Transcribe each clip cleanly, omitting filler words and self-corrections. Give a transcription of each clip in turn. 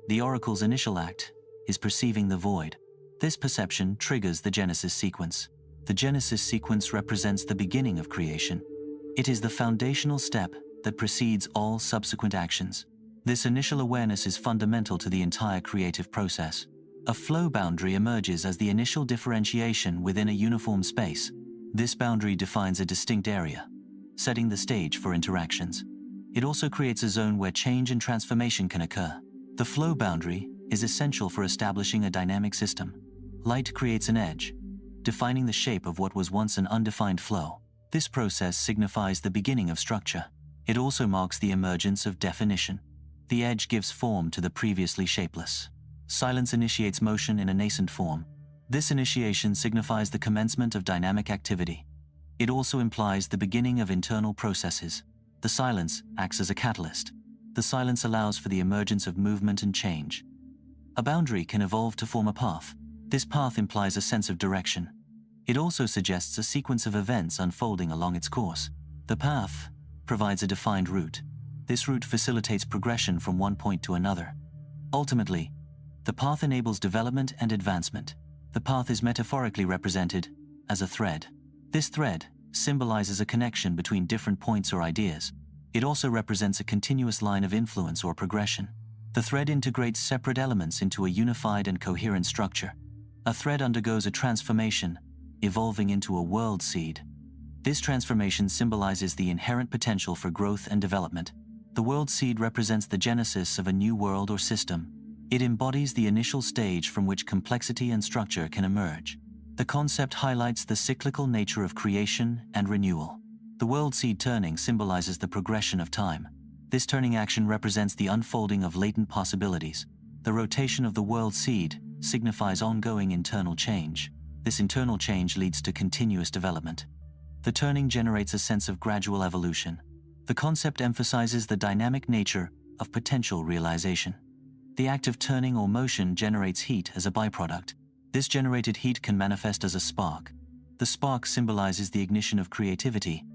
The oracle's initial act is perceiving the void. This perception triggers the Genesis sequence. The Genesis sequence represents the beginning of creation. It is the foundational step that precedes all subsequent actions. This initial awareness is fundamental to the entire creative process. A flow boundary emerges as the initial differentiation within a uniform space. This boundary defines a distinct area, setting the stage for interactions. It also creates a zone where change and transformation can occur. The flow boundary is essential for establishing a dynamic system. Light creates an edge, defining the shape of what was once an undefined flow. This process signifies the beginning of structure. It also marks the emergence of definition. The edge gives form to the previously shapeless. Silence initiates motion in a nascent form. This initiation signifies the commencement of dynamic activity. It also implies the beginning of internal processes. The silence acts as a catalyst. The silence allows for the emergence of movement and change. A boundary can evolve to form a path. This path implies a sense of direction. It also suggests a sequence of events unfolding along its course. The path provides a defined route. This route facilitates progression from one point to another. Ultimately, the path enables development and advancement. The path is metaphorically represented as a thread. This thread symbolizes a connection between different points or ideas. It also represents a continuous line of influence or progression. The thread integrates separate elements into a unified and coherent structure. A thread undergoes a transformation, evolving into a world seed. This transformation symbolizes the inherent potential for growth and development. The world seed represents the genesis of a new world or system. It embodies the initial stage from which complexity and structure can emerge. The concept highlights the cyclical nature of creation and renewal. The world seed turning symbolizes the progression of time. This turning action represents the unfolding of latent possibilities. The rotation of the world seed signifies ongoing internal change. This internal change leads to continuous development. The turning generates a sense of gradual evolution. The concept emphasizes the dynamic nature of potential realization. The act of turning or motion generates heat as a byproduct. This generated heat can manifest as a spark. The spark symbolizes the ignition of creativity.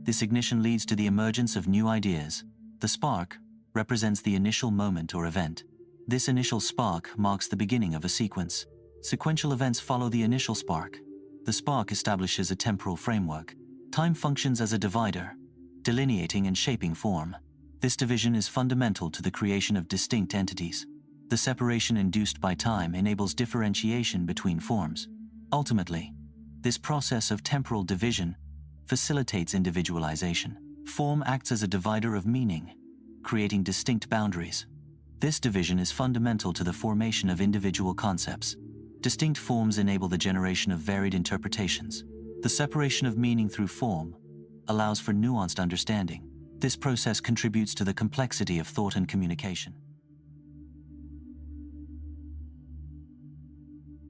This ignition leads to the emergence of new ideas. The spark represents the initial moment or event. This initial spark marks the beginning of a sequence. Sequential events follow the initial spark. The spark establishes a temporal framework. Time functions as a divider, delineating and shaping form. This division is fundamental to the creation of distinct entities. The separation induced by time enables differentiation between forms. Ultimately, this process of temporal division facilitates individualization. Form acts as a divider of meaning, creating distinct boundaries. This division is fundamental to the formation of individual concepts. Distinct forms enable the generation of varied interpretations. The separation of meaning through form allows for nuanced understanding. This process contributes to the complexity of thought and communication.